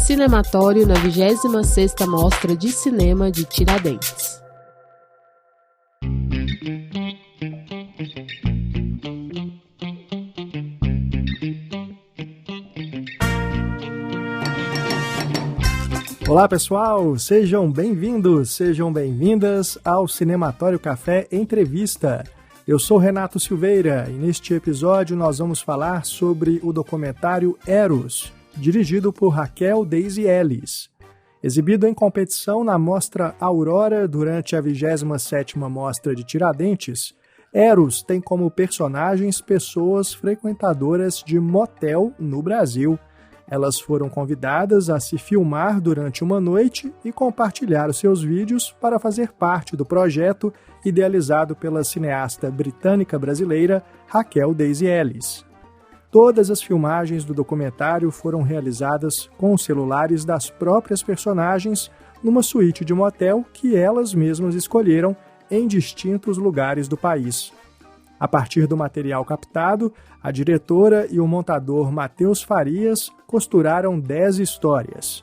Cinematório na 26ª Mostra de Cinema de Tiradentes. Olá pessoal, sejam bem-vindos, sejam bem-vindas ao Cinematório Café Entrevista. Eu sou Renato Silveira e neste episódio nós vamos falar sobre o documentário Eros, dirigido por Raquel Daisy Ellis. Exibido em competição na Mostra Aurora durante a 27ª Mostra de Tiradentes, Eros tem como personagens pessoas frequentadoras de motel no Brasil. Elas foram convidadas a se filmar durante uma noite e compartilhar os seus vídeos para fazer parte do projeto idealizado pela cineasta britânica-brasileira Raquel Daisy Ellis. Todas as filmagens do documentário foram realizadas com os celulares das próprias personagens numa suíte de motel que elas mesmas escolheram em distintos lugares do país. A partir do material captado, a diretora e o montador Matheus Farias costuraram 10 histórias.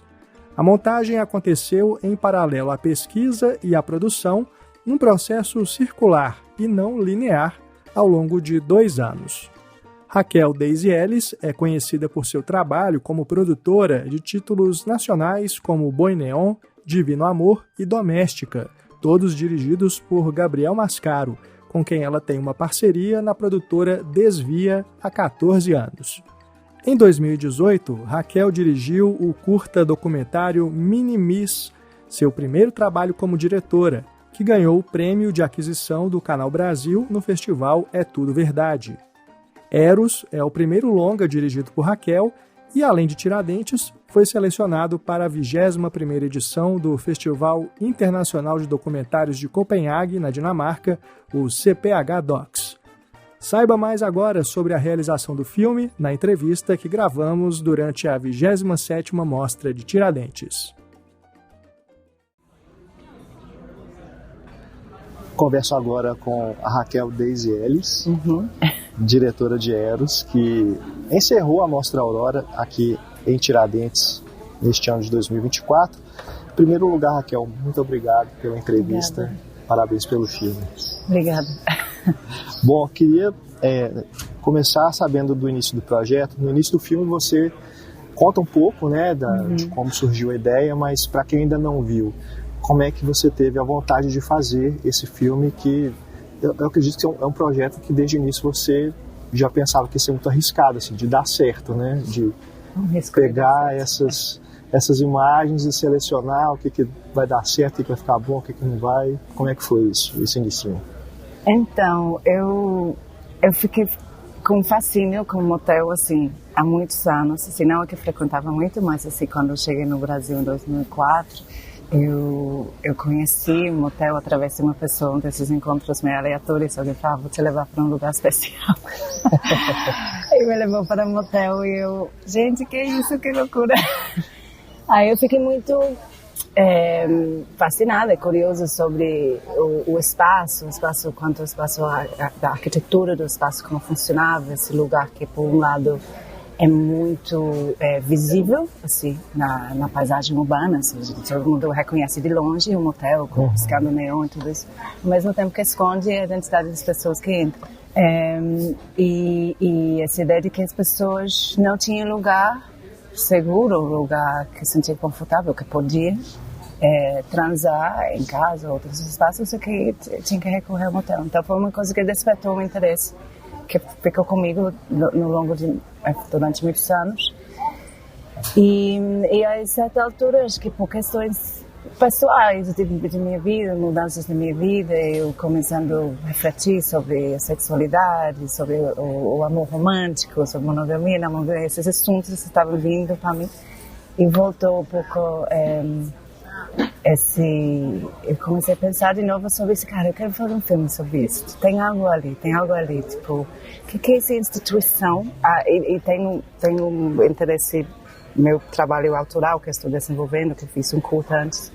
A montagem aconteceu em paralelo à pesquisa e à produção, num processo circular e não linear ao longo de 2 anos. Raquel Daisy Ellis é conhecida por seu trabalho como produtora de títulos nacionais como Boi Neon, Divino Amor e Doméstica, todos dirigidos por Gabriel Mascaro, com quem ela tem uma parceria na produtora Desvia há 14 anos. Em 2018, Raquel dirigiu o curta documentário Mini Miss, seu primeiro trabalho como diretora, que ganhou o prêmio de aquisição do Canal Brasil no festival É Tudo Verdade. Eros é o primeiro longa dirigido por Raquel e, além de Tiradentes, foi selecionado para a 21ª edição do Festival Internacional de Documentários de Copenhague, na Dinamarca, o CPH Docs. Saiba mais agora sobre a realização do filme na entrevista que gravamos durante a 27ª Mostra de Tiradentes. Converso agora com a Raquel Daisy Ellis, diretora de Eros, que encerrou a Mostra Aurora aqui em Tiradentes neste ano de 2024. Em primeiro lugar, Raquel, muito obrigado pela entrevista. Obrigada. Parabéns pelo filme. Obrigada. Bom, queria começar sabendo do início do projeto. No início do filme você conta um pouco, né, de como surgiu a ideia, mas para quem ainda não viu, como é que você teve a vontade de fazer esse filme que eu acredito que é um projeto que desde o início você já pensava que ia ser muito arriscado, assim, de dar certo, né? De pegar essas imagens e selecionar o que vai dar certo, o que vai ficar bom, o que não vai. Como é que foi isso, esse início? Então, eu fiquei com um fascínio com o motel, assim, há muitos anos. Assim, não é que eu frequentava muito, mas assim, quando eu cheguei no Brasil em 2004, eu conheci o motel através de uma pessoa, desses encontros meio aleatórios. Alguém falava, vou te levar para um lugar especial. E me levou para um motel e eu, gente, que isso, que loucura. Aí eu fiquei muito fascinada e curiosa sobre o espaço, quanto o espaço, da arquitetura do espaço, como funcionava esse lugar que, por um lado, é muito visível, assim, na paisagem urbana, assim, todo mundo reconhece de longe o motel, com piscando neon e tudo isso, ao mesmo tempo que esconde a identidade das pessoas que entram. E essa ideia de que as pessoas não tinham lugar seguro, lugar que se sentia confortável, que podia transar em casa ou outros espaços, que tinha que recorrer ao motel. Então foi uma coisa que despertou um interesse que ficou comigo no longo durante muitos anos. E a certa altura, acho que por questões pessoais de minha vida, mudanças na minha vida, eu começando a refletir sobre a sexualidade, sobre o amor romântico, sobre monogamia, esses assuntos estavam vindo para mim, e voltou um pouco eu comecei a pensar de novo sobre isso. Cara, eu quero fazer um filme sobre isso. Tem algo ali, tipo, o que é essa instituição? E tenho um interesse, meu trabalho autoral que estou desenvolvendo, que fiz um curta antes,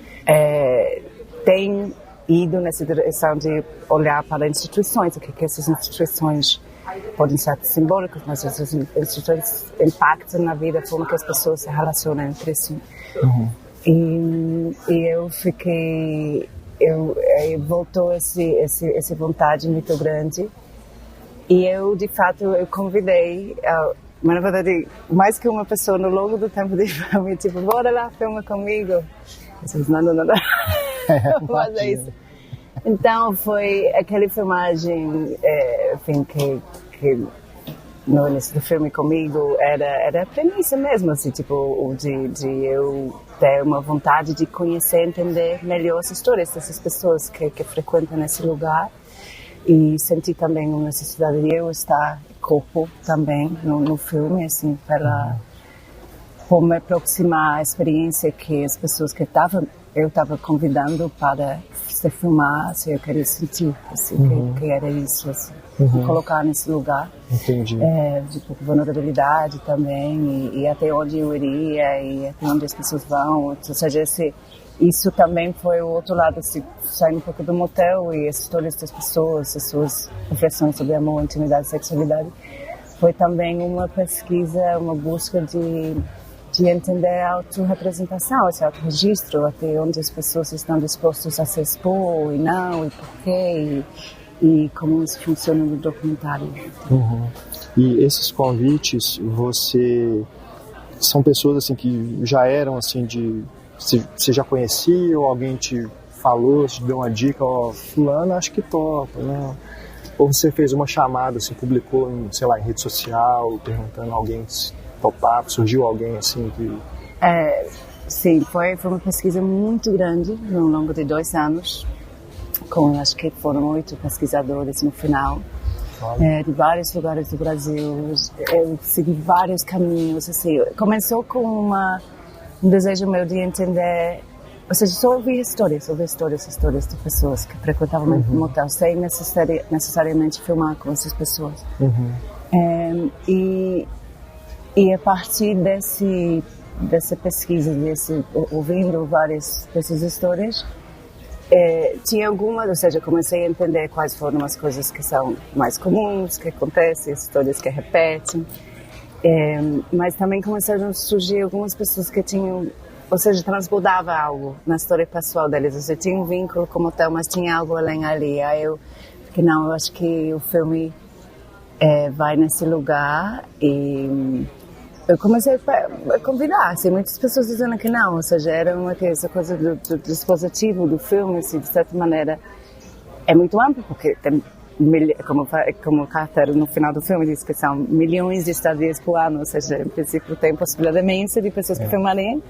tem ido nessa direção de olhar para instituições, o que essas instituições podem ser simbólicos, mas esses impactos na vida, a forma que as pessoas se relacionam entre si. E eu fiquei, voltou essa vontade muito grande, e eu de fato eu convidei, mas na verdade mais que uma pessoa no longo do tempo de filme, tipo, bora lá, filma comigo. Eu disse, não, não faça isso. Então foi aquela filmagem, enfim, que no início do filme comigo era a premissa mesmo, assim, tipo, de eu ter uma vontade de conhecer, entender melhor as histórias dessas pessoas que frequentam esse lugar, e senti também uma necessidade de eu estar corpo também no filme, assim, por me aproximar à experiência que as pessoas que eu estava convidando para se filmar, assim, eu queria sentir, assim, que era isso, assim, colocar nesse lugar. Entendi. De vulnerabilidade também, e até onde eu iria, e até onde as pessoas vão, ou seja, isso também foi o outro lado, assim, sair um pouco do motel e as histórias das pessoas, as suas reflexões sobre amor, intimidade, sexualidade, foi também uma pesquisa, uma busca de entender a autorrepresentação, esse autorregistro, até onde as pessoas estão dispostas a se expor e não, e porquê, e como isso funciona no documentário. E esses convites, são pessoas assim que já eram assim você já conhecia, ou alguém te falou, te deu uma dica, fulano, acho que topa, né? Ou você fez uma chamada, assim, publicou em, sei lá, em rede social, perguntando a alguém se topava, surgiu alguém assim que... Sim, foi uma pesquisa muito grande no longo de 2 anos, com acho que foram 8 pesquisadores no final, de vários lugares do Brasil. Eu segui vários caminhos, assim, começou com um desejo meu de entender, ou seja, só ouvir histórias de pessoas que frequentavam o motel, sem necessariamente filmar com essas pessoas. E a partir dessa pesquisa, ouvindo várias dessas histórias, tinha algumas, ou seja, comecei a entender quais foram as coisas que são mais comuns, que acontecem, as histórias que repetem, mas também começaram a surgir algumas pessoas que tinham, ou seja, transbordava algo na história pessoal deles, ou seja, tinha um vínculo com o hotel, mas tinha algo além ali. Aí eu acho que o filme vai nesse lugar, e eu comecei a convidar, assim, muitas pessoas dizendo que não, ou seja, era essa coisa do dispositivo do filme, assim, de certa maneira, é muito amplo, porque tem, como o carteiro no final do filme diz que são milhões de estadias por ano, ou seja, em princípio tem possibilidade imensa de pessoas que filmarem,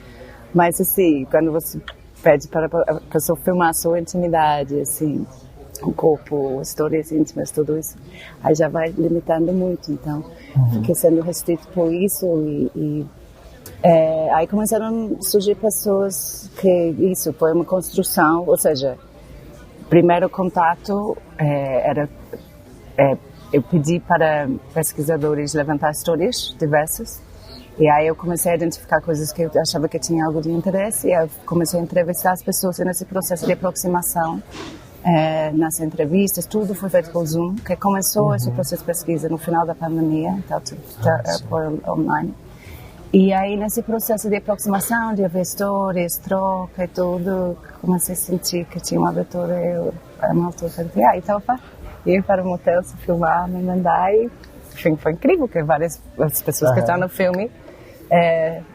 mas assim, quando você pede para a pessoa filmar a sua intimidade, assim, o corpo, histórias íntimas, tudo isso, aí já vai limitando muito, então fiquei sendo restrito por isso, e aí começaram a surgir pessoas que isso foi uma construção, ou seja, primeiro contato era eu pedi para pesquisadores levantar histórias diversas, e aí eu comecei a identificar coisas que eu achava que tinha algo de interesse, e eu comecei a entrevistar as pessoas, e nesse processo de aproximação, nas entrevistas, tudo foi feito por Zoom, que começou esse processo de pesquisa no final da pandemia, então foi online. E aí nesse processo de aproximação, de ver histórias, troca e tudo, comecei a sentir que tinha uma abertura, a uma altura falei, então ir para o motel, se filmar, me mandar, e enfim, foi incrível, que várias as pessoas que estão no filme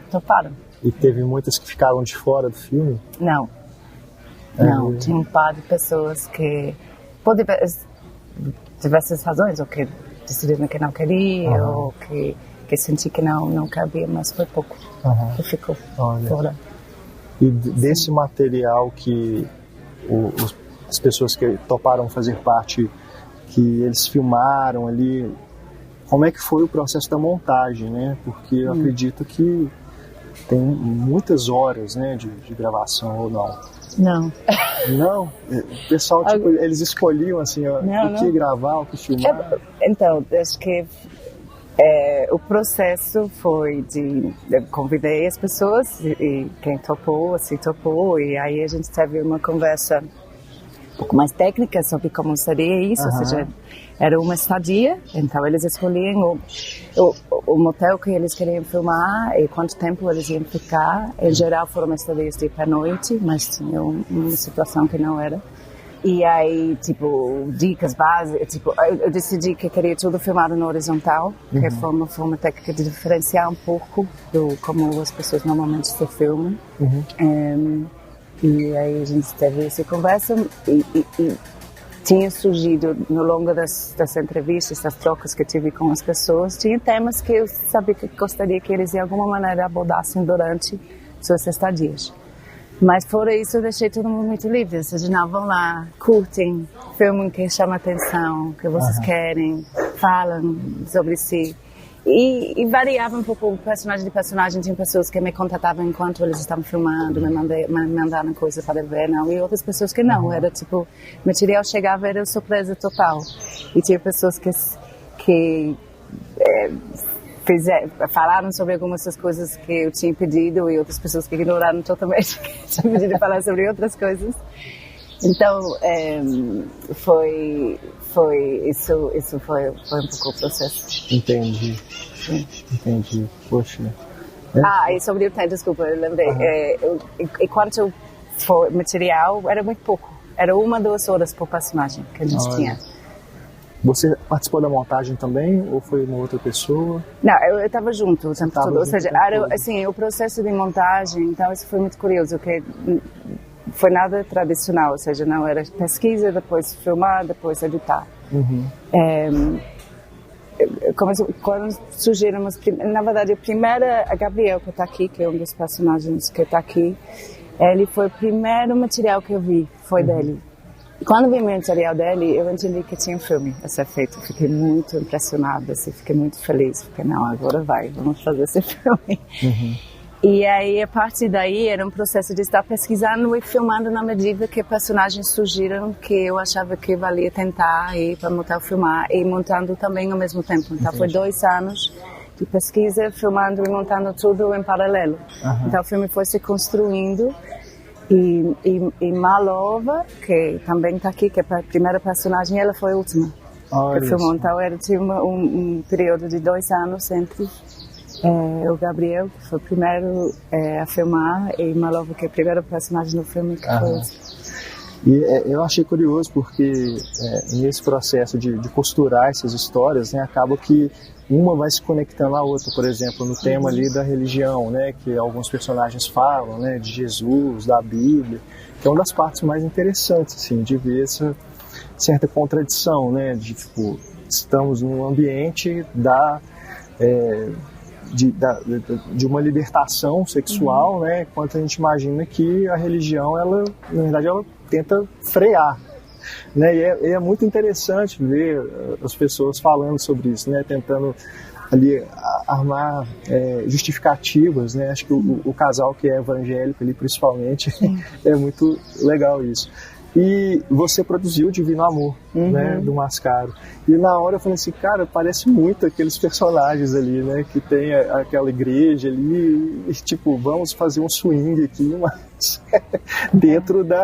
toparam. E teve muitas que ficaram de fora do filme? Não, tinha um par de pessoas que, por diversas razões, ou que decidiram que não queria, ou que senti que não cabia, mas foi pouco que ficou fora. E desse material que as pessoas que toparam fazer parte, que eles filmaram ali, como é que foi o processo da montagem, né? Porque eu acredito que tem muitas horas, né, de gravação, ou não? Não. Não? O pessoal, tipo, eles escolhiam, assim, o que gravar, o que filmar? Então, acho que o processo foi eu convidei as pessoas, e quem topou, assim, topou, e aí a gente teve uma conversa pouco mais técnica sobre como seria isso, ou seja, era uma estadia, então eles escolhiam o motel que eles queriam filmar e quanto tempo eles iam ficar. Em geral foram estadias de pernoite, mas tinha uma situação que não era. E aí, tipo, dicas básicas, tipo, eu decidi que queria tudo filmado no horizontal, que foi uma técnica de diferenciar um pouco do como as pessoas normalmente se filmam. E aí a gente teve essa conversa e tinha surgido, no longo das entrevistas, das trocas que eu tive com as pessoas, tinha temas que eu sabia que gostaria que eles de alguma maneira abordassem durante suas estadias. Mas fora isso eu deixei todo mundo muito livre, ou seja, não, vão lá, curtem, filmem que chama a atenção, que vocês querem, falam sobre si. E variava um pouco personagem de personagem, tinha pessoas que me contatavam enquanto eles estavam filmando, me mandavam coisa para ver, não, e outras pessoas que não, era tipo, o material chegava, era surpresa total. E tinha pessoas que falaram sobre algumas das coisas que eu tinha pedido e outras pessoas que ignoraram totalmente que eu tinha pedido falar sobre outras coisas. Então, isso foi um pouco o processo. Entendi. Poxa. E sobre o tempo, desculpa, eu lembrei. E quanto foi material, era muito pouco. Era 1-2 horas por personagem que a gente tinha. Você participou da montagem também ou foi uma outra pessoa? Não, eu estava junto o tempo todo. Ou seja, era, assim, o processo de montagem, então isso foi muito curioso, que foi nada tradicional, ou seja, não era pesquisa, depois filmar, depois editar. Quando surgiram na verdade, a Gabriel que está aqui, que é um dos personagens que está aqui, ele foi o primeiro material que eu vi, foi dele. Quando vi o material dele, eu entendi que tinha um filme a ser feito. Fiquei muito impressionada, assim, fiquei muito feliz. Fiquei, não, agora vamos fazer esse filme. E aí, a partir daí, era um processo de estar pesquisando e filmando na medida que personagens surgiram que eu achava que valia tentar ir para montar filmar e montando também ao mesmo tempo. Então, foi 2 anos de pesquisa, filmando e montando tudo em paralelo. Então, o filme foi se construindo. E Malova, que também está aqui, que é a primeira personagem, ela foi a última que filmou. Então, tinha um período de 2 anos entre o Gabriel, que foi o primeiro a filmar, e Malova, que é a primeira personagem do filme, que foi E eu achei curioso porque nesse processo de costurar essas histórias, né, acaba que uma vai se conectando à outra. Por exemplo, no tema ali da religião, né, que alguns personagens falam, né, de Jesus, da Bíblia, que é uma das partes mais interessantes, assim, de ver essa certa contradição, né, de tipo, estamos num ambiente de uma libertação sexual, né, enquanto a gente imagina que a religião, ela, na verdade, ela tenta frear. Né? E é muito interessante ver as pessoas falando sobre isso, né? Tentando ali armar justificativas, né? Acho que o casal que é evangélico ali, principalmente, é muito legal isso. E você produziu o Divino Amor, né, do Mascaro. E na hora eu falei assim, cara, parece muito aqueles personagens ali, né, que tem aquela igreja ali, e tipo, vamos fazer um swing aqui, mas dentro do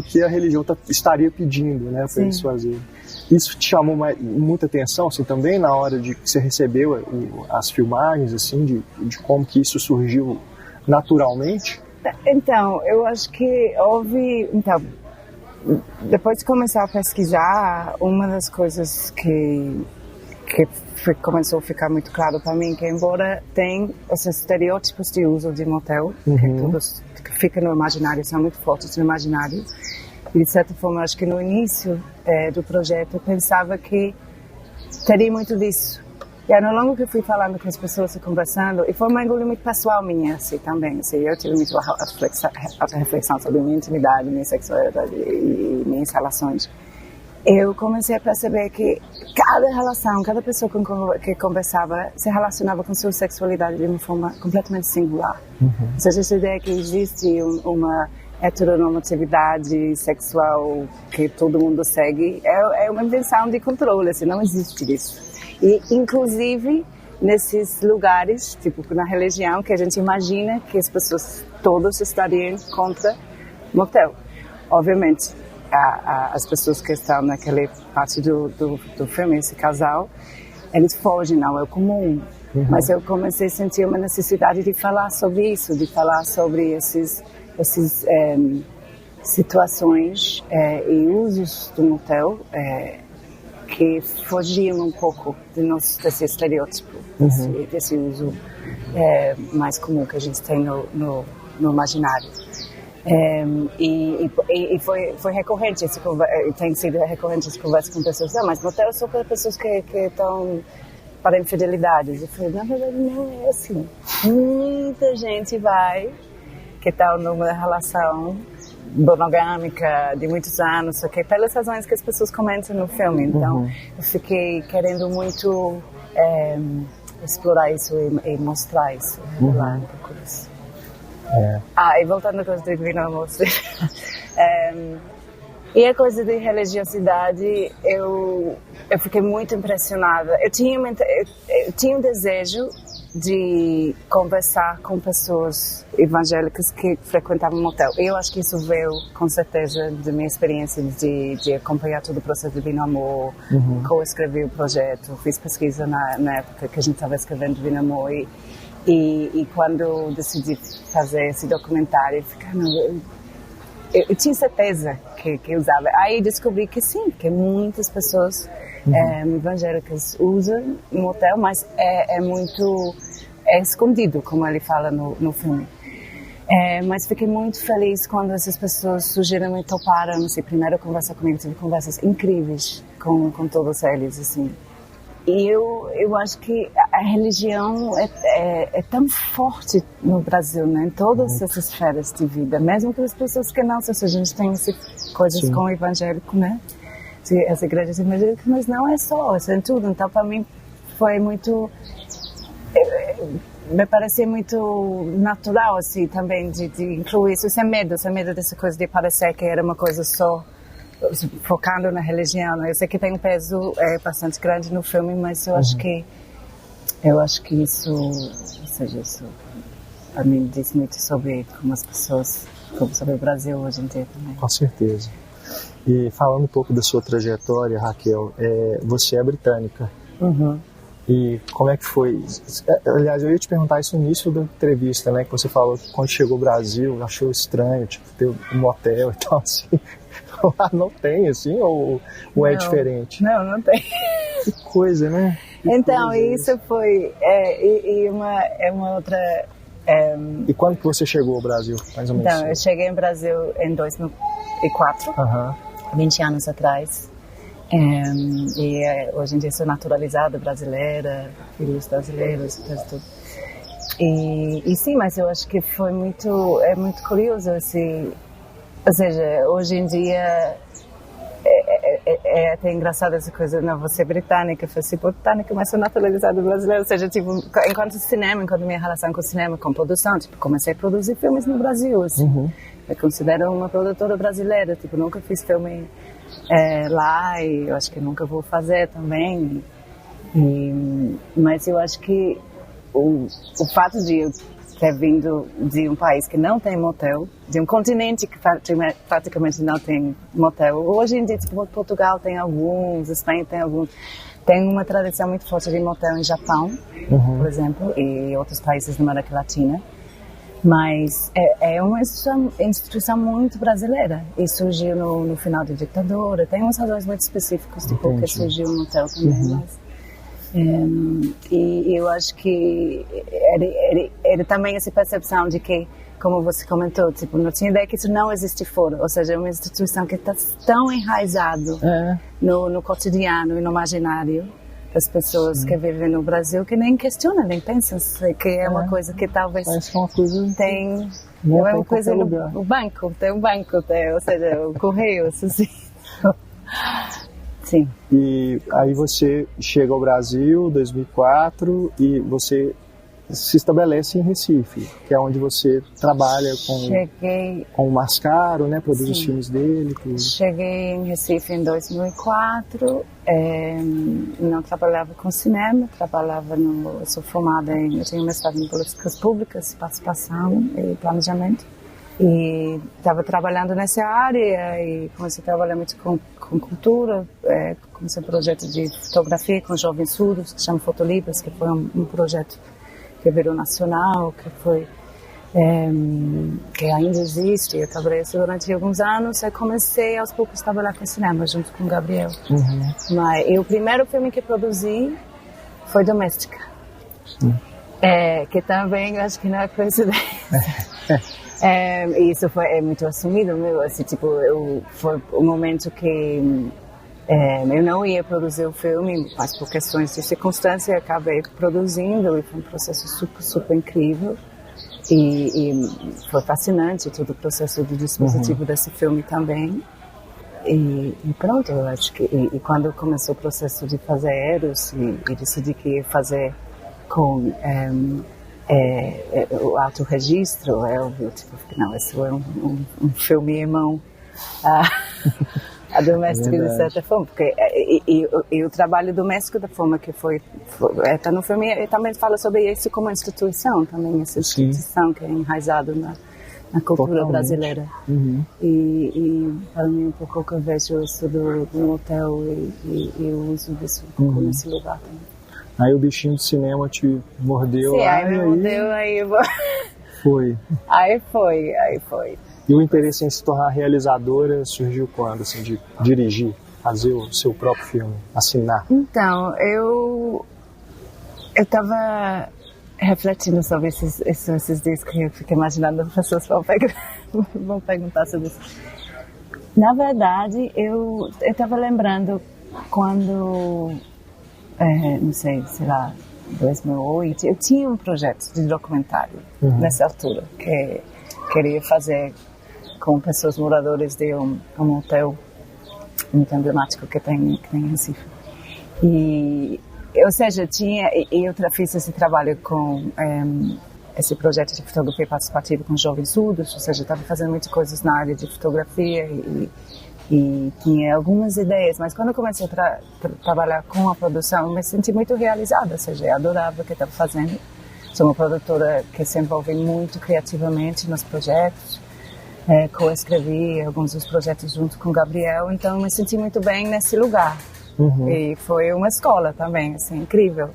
que a religião estaria pedindo, né, para eles fazerem. Isso te chamou muita atenção, assim, também na hora de que você recebeu as filmagens, assim, de como que isso surgiu naturalmente? Então, eu acho que houve... Então, depois de começar a pesquisar, uma das coisas que começou a ficar muito claro para mim, que embora tem esses estereótipos de uso de motel, que ficam no imaginário, são muito fortes no imaginário, e de certa forma, acho que no início do projeto, eu pensava que teria muito disso. E ao longo que eu fui falando com as pessoas e conversando, e foi uma engolha muito pessoal minha, assim, também. Assim, eu tive muito reflexão sobre minha intimidade, minha sexualidade e minhas relações. Eu comecei a perceber que cada relação, cada pessoa que conversava, se relacionava com sua sexualidade de uma forma completamente singular. Ou seja, essa ideia que existe uma heteronormatividade sexual que todo mundo segue é uma invenção de controle, assim, não existe isso. E, inclusive, nesses lugares, tipo na religião, que a gente imagina que as pessoas todas estariam contra motel. obviamente, as pessoas que estão naquela parte do filme, esse casal, eles fogem, não é o comum. Mas eu comecei a sentir uma necessidade de falar sobre isso, de falar sobre esses situações e usos do motel que fugiam um pouco desse estereótipo, desse uso mais comum que a gente tem no imaginário. E foi recorrente, tem sido recorrente essa conversa com pessoas, mas motel é só para pessoas que estão para infidelidades. Eu falei, na verdade não é assim. Muita gente vai que está numa relação monogâmica de muitos anos, okay, pelas razões que as pessoas comentam no filme. Então, eu fiquei querendo muito explorar isso e mostrar isso, revelar um pouco disso. E voltando à coisa do Divino Amor, e a coisa de religiosidade, eu fiquei muito impressionada. Eu tinha um desejo de conversar com pessoas evangélicas que frequentavam motel. Eu acho que isso veio, com certeza, da minha experiência de acompanhar todo o processo do Divino Amor, co-escrevi o projeto, fiz pesquisa na época que a gente estava escrevendo Divino Amor e quando decidi fazer esse documentário, eu tinha certeza que usava. Aí descobri que sim, que muitas pessoas evangélicas usam motel, mas é muito escondido, como ele fala no filme. Mas fiquei muito feliz quando essas pessoas surgiram e toparam, assim, primeiro conversar comigo, tive conversas incríveis com todos eles, assim. E eu acho que a religião é tão forte no Brasil, né? Em todas essas esferas de vida, mesmo que as pessoas que não, se a gente tem coisas com o evangélico, né? As igrejas evangélicas, mas não é só, isso é tudo. Então, para mim, foi muito... me parecia muito natural, assim, também, de incluir isso, sem medo dessa coisa de parecer que era uma coisa só focando na religião. Eu sei que tem um peso bastante grande no filme, mas eu acho que isso, ou seja, isso para mim diz muito sobre como as pessoas, sobre o Brasil hoje em dia também. Com certeza. E falando um pouco da sua trajetória, Raquel, você é britânica. E como é que foi? Aliás, eu ia te perguntar isso no início da entrevista, né? Que você falou que quando chegou ao Brasil, achou estranho, tipo, ter um motel e tal, assim. Não tem, assim, ou é diferente? Não tem. Que coisa, né? Então, isso foi... uma outra... E quando que você chegou ao Brasil, mais ou menos? Então, eu cheguei ao Brasil em 2004, 20 anos atrás. Hoje em dia sou naturalizada brasileira, filhos brasileiros, tudo. E sim, mas eu acho que foi muito curioso, assim, ou seja, hoje em dia é até engraçado essa coisa, não, você é britânica, eu falei, britânica, mas sou naturalizada brasileira, ou seja, tipo, enquanto minha relação com o cinema, com produção, tipo, comecei a produzir filmes no Brasil, assim, eu considero uma produtora brasileira, tipo, nunca fiz filme lá e eu acho que nunca vou fazer também, mas eu acho que o fato de eu ter vindo de um país que não tem motel, de um continente que praticamente não tem motel, hoje em dia, tipo, Portugal tem alguns, Espanha tem alguns, tem uma tradição muito forte de motel em Japão, por exemplo, e outros países da América Latina. Mas é uma instituição muito brasileira e surgiu no final da ditadura. Tem umas razões muito específicas de por que surgiu o motel também. Mas, e eu acho que era também essa percepção de que, como você comentou, tipo, não tinha ideia que isso não existe fora. Ou seja, é uma instituição que está tão enraizado no cotidiano e no imaginário das pessoas que vivem no Brasil que nem questionam, nem pensam que é uma coisa que talvez uma coisa tem, não é uma coisa no banco, tem um banco, ou seja, o correio, assim. Sim. E aí você chega ao Brasil em 2004 e você se estabelece em Recife, que é onde você trabalha com o Mascaro, né? Produz os filmes dele. Tudo. Cheguei em Recife em 2004, não trabalhava com cinema, eu sou formada eu tenho mestrado em políticas públicas, participação e planejamento. E estava trabalhando nessa área e comecei a trabalhar muito com cultura. Comecei um projeto de fotografia com jovens surdos, que se chama Fotolibras, que foi um projeto que virou nacional, que ainda existe. Eu trabalhei durante alguns anos e comecei aos poucos a trabalhar com cinema junto com o Gabriel. Mas o primeiro filme que produzi foi Doméstica, que também acho que não é coincidência. Isso foi muito assumido meu, assim, tipo, foi um momento que eu não ia produzir o filme, mas por questões de circunstância acabei produzindo e foi um processo super, super incrível e foi fascinante todo o processo do dispositivo desse filme também. E pronto, eu acho que e quando começou o processo de fazer Eros e decidi que ia fazer com o autorregistro, óbvio, tipo, não, esse foi um filme irmão a Doméstica de certa forma, porque e o trabalho doméstico da forma que está no filme, ele também fala sobre isso como instituição, também essa instituição que é enraizada na cultura brasileira. E para mim um pouco que eu vejo isso do hotel e o uso disso nesse lugar também. Aí o bichinho do cinema te mordeu. Sim, aí me mordeu, aí foi. Aí foi. E o interesse em se tornar realizadora surgiu quando, assim, de dirigir, fazer o seu próprio filme, assinar? Então, eu estava refletindo sobre esses dias que eu fico imaginando as pessoas vão perguntar sobre isso. Na verdade, eu estava lembrando quando, não sei lá, 2008, eu tinha um projeto de documentário nessa altura, que queria fazer com pessoas moradoras de um hotel muito emblemático que tem em Recife. Ou seja, eu fiz esse trabalho com esse projeto de fotografia participativa com jovens surdos, ou seja, estava fazendo muitas coisas na área de fotografia e tinha algumas ideias, mas quando eu comecei a trabalhar com a produção, eu me senti muito realizada, ou seja, eu adorava o que estava fazendo. Sou uma produtora que se envolve muito criativamente nos projetos, co-escrevi alguns dos projetos junto com o Gabriel, então eu me senti muito bem nesse lugar. E foi uma escola também, assim, incrível.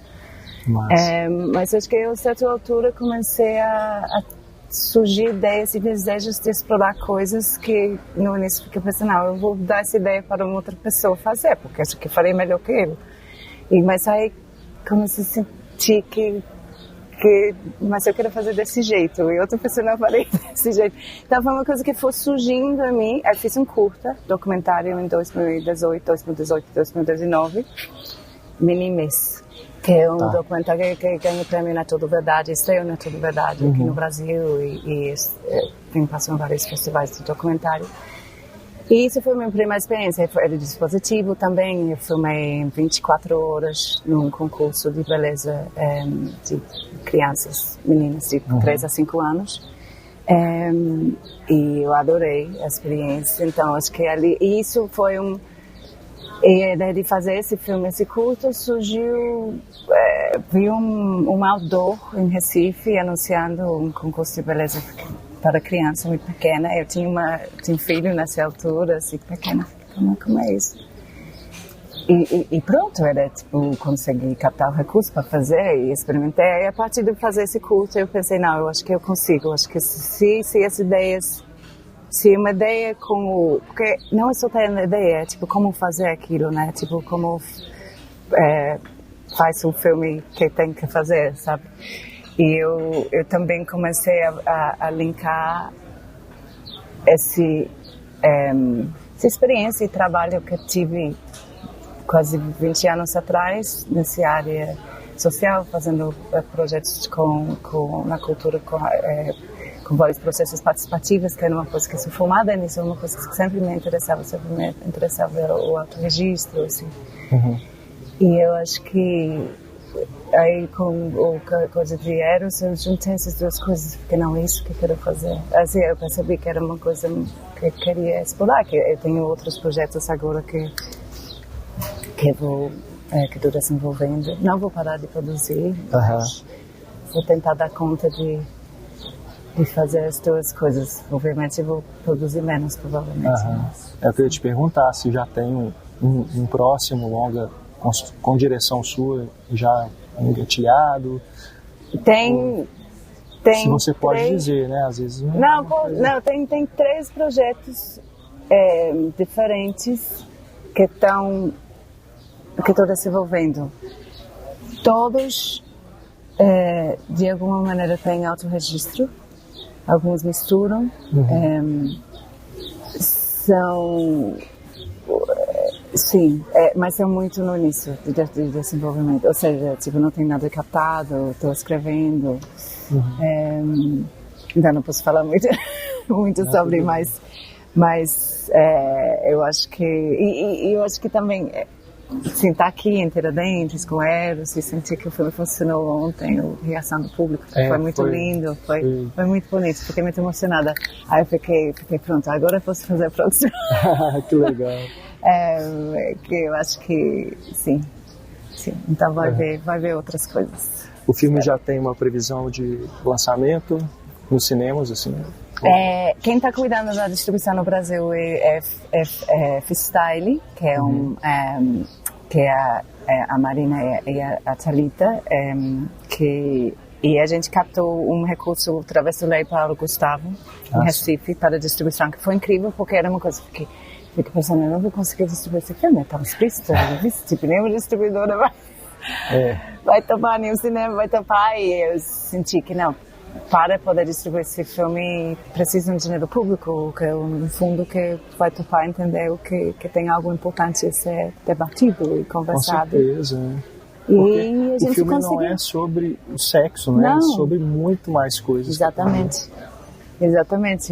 Mas acho que eu, a certa altura, comecei a surgir ideias e desejos de explorar coisas que no início eu pensei, não, eu vou dar essa ideia para uma outra pessoa fazer, porque acho que farei melhor que eu. Mas aí comecei a sentir que mas eu quero fazer desse jeito, e outra pessoa não faria desse jeito. Então foi uma coisa que foi surgindo a mim. Eu fiz um curta documentário em 2018, 2019, Minimes, que é um documentário que ganha o prêmio Na Tudo Verdade, estreou Na Tudo Verdade aqui no Brasil e tem passado em vários festivais de documentário. E isso foi a minha primeira experiência. Era de dispositivo também. Eu filmei 24 horas num concurso de beleza de crianças, meninas de 3 a 5 anos. E eu adorei a experiência. Então, acho que ali... isso foi E a ideia de fazer esse filme, esse curto, surgiu... vi um outdoor em Recife anunciando um concurso de beleza para criança muito pequena. Eu tinha um filho nessa altura, assim, pequena. Como é isso? E pronto, era tipo, consegui captar o recurso para fazer e experimentei. E a partir de fazer esse curso, eu pensei, não, eu acho que eu consigo. Eu acho que se as ideias, se uma ideia como... Porque não é só ter uma ideia, é tipo, como fazer aquilo, né? Tipo, como faz um filme que tem que fazer, sabe? E eu também comecei a linkar essa experiência e trabalho que eu tive quase 20 anos atrás nessa área social, fazendo projetos na cultura com vários processos participativos, que era uma coisa que eu sou formada nisso, uma coisa que sempre me interessava o autorregistro, assim. E eu acho que aí com a coisa de Eros, eu juntei essas duas coisas, porque não é isso que eu quero fazer. Assim, eu percebi que era uma coisa que eu queria explorar, que eu tenho outros projetos agora que estou desenvolvendo. Não vou parar de produzir, mas vou tentar dar conta de fazer as duas coisas. Obviamente eu vou produzir menos, provavelmente. Eu queria te perguntar se já tem um próximo longa com direção sua já engatilhado. Tem se você pode dizer, né? Às vezes não, tem 3 projetos diferentes que estou desenvolvendo. Todos de alguma maneira têm autorregistro, alguns misturam, mas são muito no início de desenvolvimento, ou seja, tipo, não tem nada captado, estou escrevendo, ainda não posso falar muito sobre, mas eu acho que eu acho que também sim, estar aqui em Tiradentes com Eros e sentir que o filme funcionou ontem, a reação do público foi muito lindo, foi muito bonito, fiquei muito emocionada. Aí eu fiquei pronto, agora eu posso fazer a produção. Que legal. Que eu acho que sim, então vai ver outras coisas. O filme já tem uma previsão de lançamento nos cinemas, assim? Quem está cuidando da distribuição no Brasil é Freestyle, que é que é a Marina e a Thalita, e a gente captou um recurso através do Lei Paulo Gustavo, em Recife, para a distribuição, que foi incrível, porque era uma coisa que fiquei pensando, eu não vou conseguir distribuir esse filme, é tão explícito, tipo, nenhuma distribuidora vai topar, nenhum cinema vai topar, e eu senti que não, para poder distribuir esse filme precisam de dinheiro público, que é um fundo que vai topar entender o que tem algo importante a ser debatido e conversado. Com certeza, né? E a gente o filme conseguiu. Não é sobre o sexo, né? Não. É sobre muito mais coisas. Exatamente.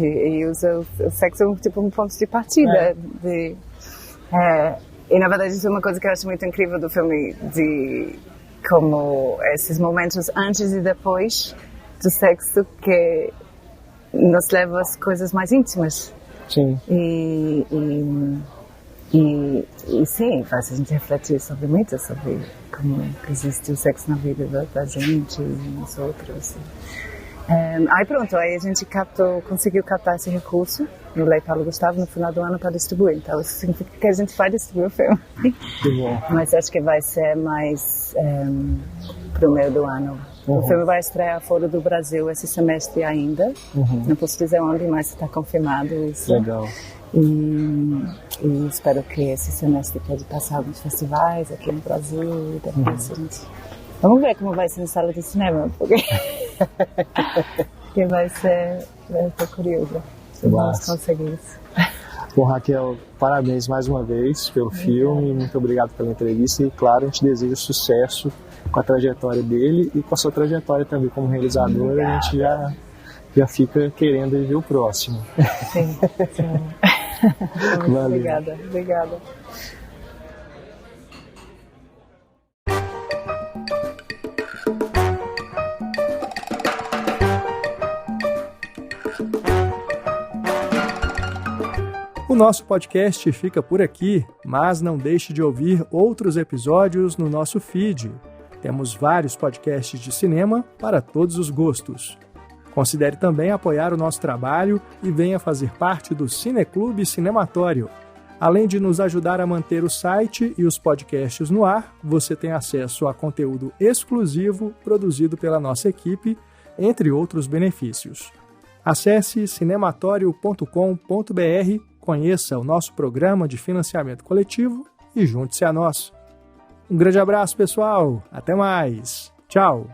E usa o sexo tipo um ponto de partida. E na verdade isso é uma coisa que eu acho muito incrível do filme, de como esses momentos antes e depois do sexo que nos leva às coisas mais íntimas. Sim. E sim, faz a gente refletir sobre como existe o sexo na vida da gente e nos outros. Aí pronto, aí a gente conseguiu captar esse recurso no Lei Paulo Gustavo no final do ano para distribuir. Então isso significa que a gente vai distribuir o filme. Que bom. Mas acho que vai ser mais pro meio do ano. O filme vai estrear fora do Brasil esse semestre ainda. Não posso dizer onde, mas está confirmado isso. Legal. E espero que esse semestre pode passar alguns festivais aqui no Brasil e depois a gente... Vamos ver como vai ser na sala de cinema, porque vai ser curioso se vamos conseguir isso. Bom, Raquel, parabéns mais uma vez pelo filme, muito obrigado pela entrevista e, claro, a gente deseja sucesso com a trajetória dele e com a sua trajetória também como realizadora. A gente já fica querendo ver o próximo. Sim. Valeu. Obrigada. O nosso podcast fica por aqui, mas não deixe de ouvir outros episódios no nosso feed. Temos vários podcasts de cinema para todos os gostos. Considere também apoiar o nosso trabalho e venha fazer parte do Cineclube Cinematório. Além de nos ajudar a manter o site e os podcasts no ar, você tem acesso a conteúdo exclusivo produzido pela nossa equipe, entre outros benefícios. Acesse cinematório.com.br, conheça o nosso programa de financiamento coletivo e junte-se a nós. Um grande abraço, pessoal. Até mais. Tchau.